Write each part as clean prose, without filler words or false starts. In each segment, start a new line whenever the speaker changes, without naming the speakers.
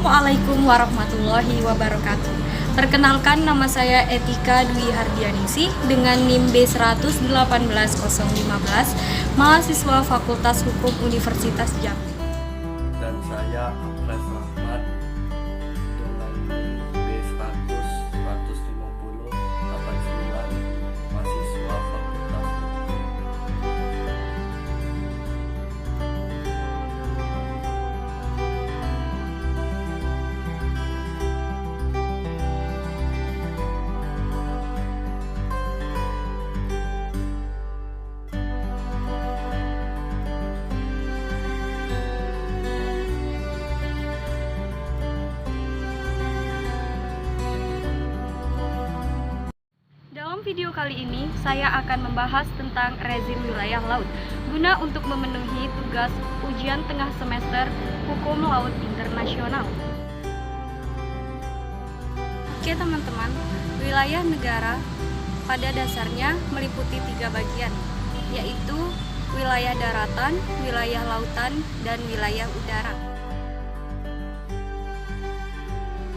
Assalamualaikum warahmatullahi wabarakatuh. Perkenalkan, nama saya Etika Dwi Hardianingsih dengan NIM B118015, mahasiswa Fakultas Hukum Universitas Jambi.
Dan saya Apres Rahmat dengan NIM B1001509, mahasiswa Fakultas Hukum.
Dalam video kali ini, saya akan membahas tentang rezim wilayah laut guna untuk memenuhi tugas ujian tengah semester Hukum Laut Internasional. Oke teman-teman, wilayah negara pada dasarnya meliputi 3 bagian, yaitu wilayah daratan, wilayah lautan, dan wilayah udara.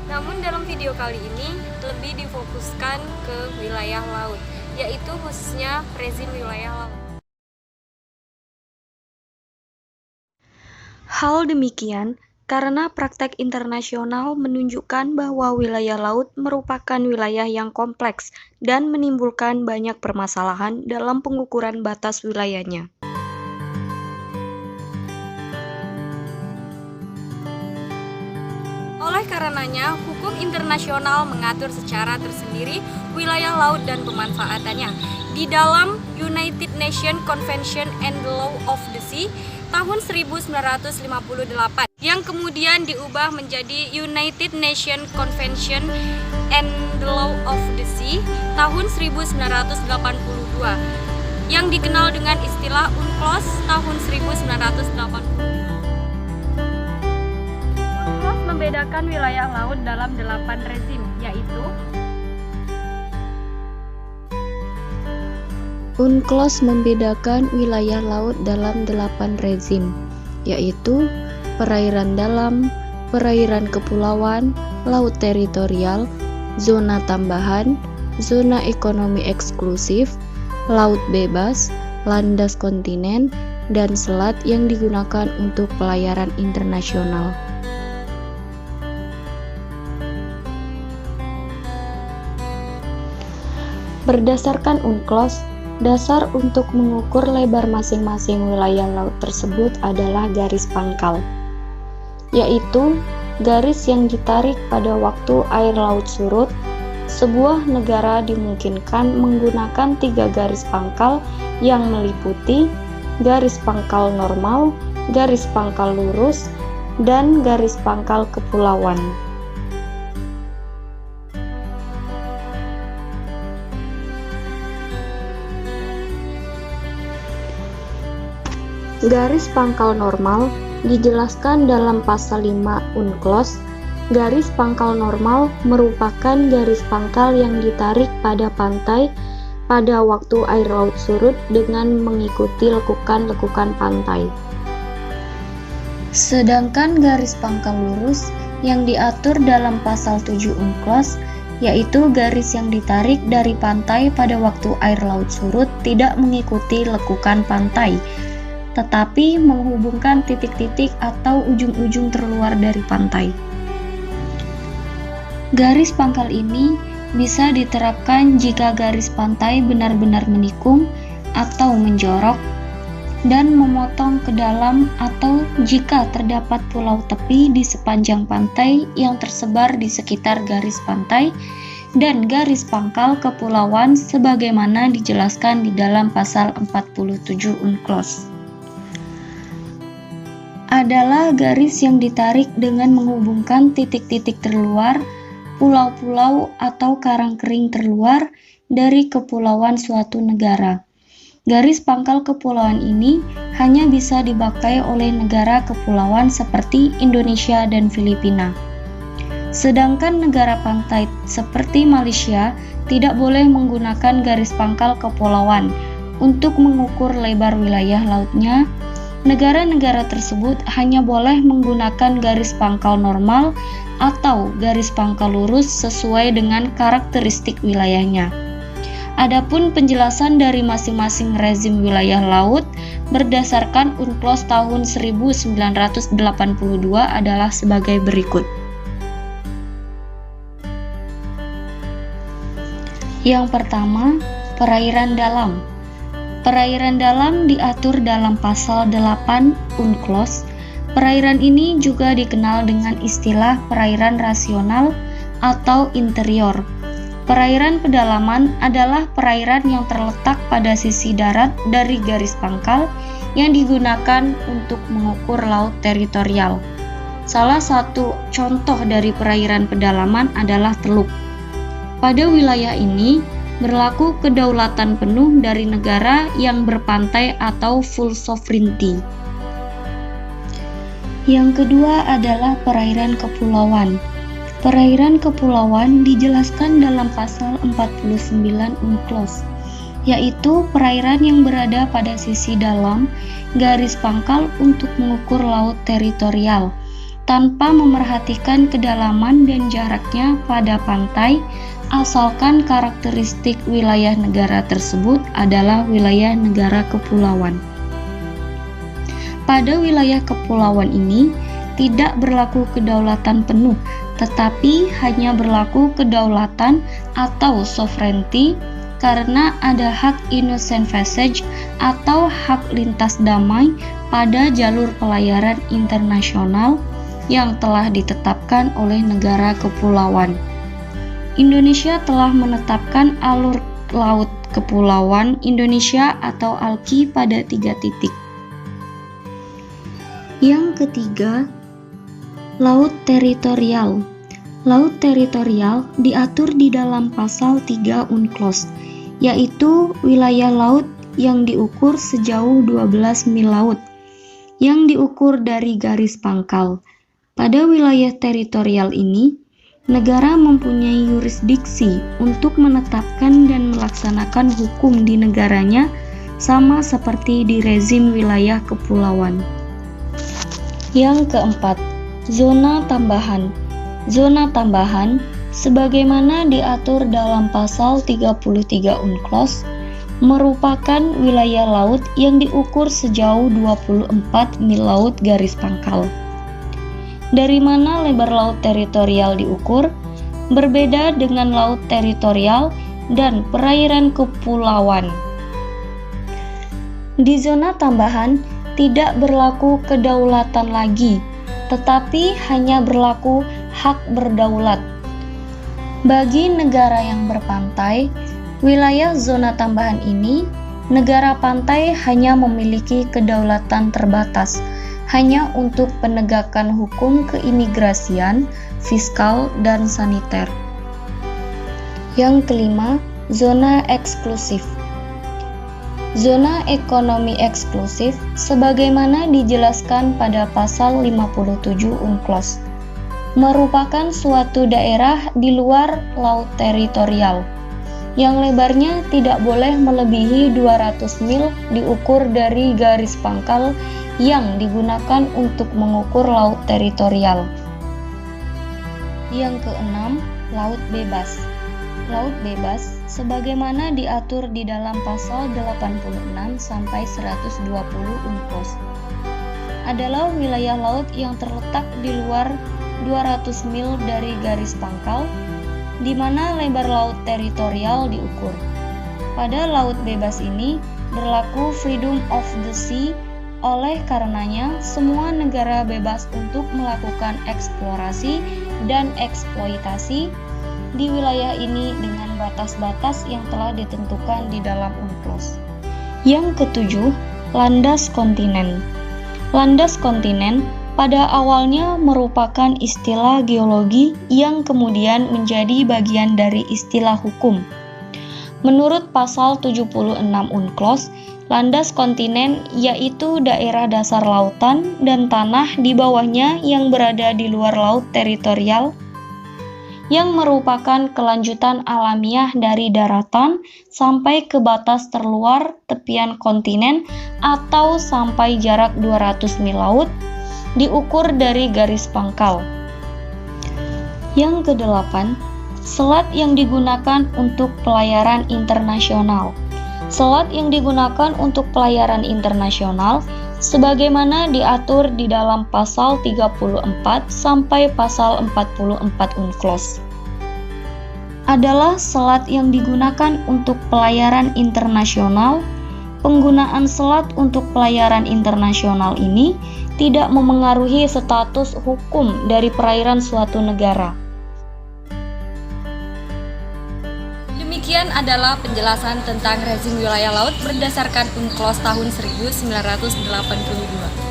Namun dalam video kali ini lebih difokuskan ke wilayah laut, yaitu khususnya rezim wilayah laut. Hal demikian karena praktek internasional menunjukkan bahwa wilayah laut merupakan wilayah yang kompleks dan menimbulkan banyak permasalahan dalam pengukuran batas wilayahnya. Oleh karenanya, hukum internasional mengatur secara tersendiri wilayah laut dan pemanfaatannya. Di dalam United Nations Convention and the Law of the Sea tahun 1958, yang kemudian diubah menjadi United Nations Convention and the Law of the Sea tahun 1982, yang dikenal dengan istilah UNCLOS tahun 1980. Membedakan wilayah laut dalam 8 rezim, yaitu
UNCLOS membedakan wilayah laut dalam 8 rezim, yaitu perairan dalam, perairan kepulauan, laut teritorial, zona tambahan, zona ekonomi eksklusif, laut bebas, landas kontinen, dan selat yang digunakan untuk pelayaran internasional. Berdasarkan UNCLOS, dasar untuk mengukur lebar masing-masing wilayah laut tersebut adalah garis pangkal, yaitu garis yang ditarik pada waktu air laut surut. Sebuah negara dimungkinkan menggunakan 3 garis pangkal yang meliputi garis pangkal normal, garis pangkal lurus, dan garis pangkal kepulauan. Garis pangkal normal dijelaskan dalam pasal 5 UNCLOS. Garis pangkal normal merupakan garis pangkal yang ditarik pada pantai pada waktu air laut surut dengan mengikuti lekukan-lekukan pantai. Sedangkan garis pangkal lurus yang diatur dalam pasal 7 UNCLOS, yaitu garis yang ditarik dari pantai pada waktu air laut surut tidak mengikuti lekukan pantai, tetapi menghubungkan titik-titik atau ujung-ujung terluar dari pantai. Garis pangkal ini bisa diterapkan jika garis pantai benar-benar menikung atau menjorok dan memotong ke dalam, atau jika terdapat pulau tepi di sepanjang pantai yang tersebar di sekitar garis pantai, dan garis pangkal kepulauan sebagaimana dijelaskan di dalam pasal 47 UNCLOS. Adalah garis yang ditarik dengan menghubungkan titik-titik terluar, pulau-pulau atau karang kering terluar dari kepulauan suatu negara. Garis pangkal kepulauan ini hanya bisa dipakai oleh negara kepulauan seperti Indonesia dan Filipina. Sedangkan negara pantai seperti Malaysia tidak boleh menggunakan garis pangkal kepulauan untuk mengukur lebar wilayah lautnya, negara-negara tersebut hanya boleh menggunakan garis pangkal normal atau garis pangkal lurus sesuai dengan karakteristik wilayahnya. Adapun penjelasan dari masing-masing rezim wilayah laut berdasarkan UNCLOS tahun 1982 adalah sebagai berikut. Yang pertama, perairan dalam. Perairan dalam diatur dalam pasal 8 UNCLOS. Perairan ini juga dikenal dengan istilah perairan rasional atau interior. Perairan pedalaman adalah perairan yang terletak pada sisi darat dari garis pangkal yang digunakan untuk mengukur laut teritorial. Salah satu contoh dari perairan pedalaman adalah Teluk. Pada wilayah ini berlaku kedaulatan penuh dari negara yang berpantai atau full sovereignty. Yang kedua adalah perairan kepulauan. Perairan kepulauan dijelaskan dalam pasal 49 UNCLOS, yaitu perairan yang berada pada sisi dalam garis pangkal untuk mengukur laut teritorial, tanpa memerhatikan kedalaman dan jaraknya pada pantai, asalkan karakteristik wilayah negara tersebut adalah wilayah negara kepulauan. Pada wilayah kepulauan ini tidak berlaku kedaulatan penuh, tetapi hanya berlaku kedaulatan atau sovereignty karena ada hak innocent passage atau hak lintas damai pada jalur pelayaran internasional yang telah ditetapkan oleh negara kepulauan. Indonesia telah menetapkan alur laut kepulauan Indonesia atau ALKI pada 3 titik. Yang ketiga, laut teritorial. Laut teritorial diatur di dalam pasal 3 UNCLOS, yaitu wilayah laut yang diukur sejauh 12 mil laut, yang diukur dari garis pangkal. Pada wilayah teritorial ini, negara mempunyai yurisdiksi untuk menetapkan dan melaksanakan hukum di negaranya sama seperti di rezim wilayah kepulauan. Yang keempat, zona tambahan. Zona tambahan, sebagaimana diatur dalam pasal 33 UNCLOS, merupakan wilayah laut yang diukur sejauh 24 mil laut garis pangkal. Dari mana lebar laut teritorial diukur? Berbeda dengan laut teritorial dan perairan kepulauan. Di zona tambahan tidak berlaku kedaulatan lagi, tetapi hanya berlaku hak berdaulat. Bagi negara yang berpantai, wilayah zona tambahan ini, negara pantai hanya memiliki kedaulatan terbatas, hanya untuk penegakan hukum keimigrasian, fiskal, dan saniter. Yang kelima, zona eksklusif. Zona ekonomi eksklusif sebagaimana dijelaskan pada pasal 57 UNCLOS merupakan suatu daerah di luar laut teritorial yang lebarnya tidak boleh melebihi 200 mil diukur dari garis pangkal yang digunakan untuk mengukur laut teritorial. Yang keenam, laut bebas. Laut bebas sebagaimana diatur di dalam pasal 86 sampai 120 UNCLOS adalah wilayah laut yang terletak di luar 200 mil dari garis pangkal di mana lebar laut teritorial diukur. Pada laut bebas ini berlaku freedom of the sea, oleh karenanya semua negara bebas untuk melakukan eksplorasi dan eksploitasi di wilayah ini dengan batas-batas yang telah ditentukan di dalam UNCLOS. Yang ketujuh, landas kontinen. Landas kontinen pada awalnya merupakan istilah geologi yang kemudian menjadi bagian dari istilah hukum. Menurut pasal 76 UNCLOS, landas kontinen yaitu daerah dasar lautan dan tanah di bawahnya yang berada di luar laut teritorial yang merupakan kelanjutan alamiah dari daratan sampai ke batas terluar tepian kontinen atau sampai jarak 200 mil laut, diukur dari garis pangkal. Yang kedelapan, selat yang digunakan untuk pelayaran internasional. Selat yang digunakan untuk pelayaran internasional sebagaimana diatur di dalam pasal 34 sampai pasal 44 UNCLOS adalah selat yang digunakan untuk pelayaran internasional. Penggunaan selat untuk pelayaran internasional ini tidak memengaruhi status hukum dari perairan suatu negara.
Demikian adalah penjelasan tentang rezim wilayah laut berdasarkan UNCLOS tahun 1982.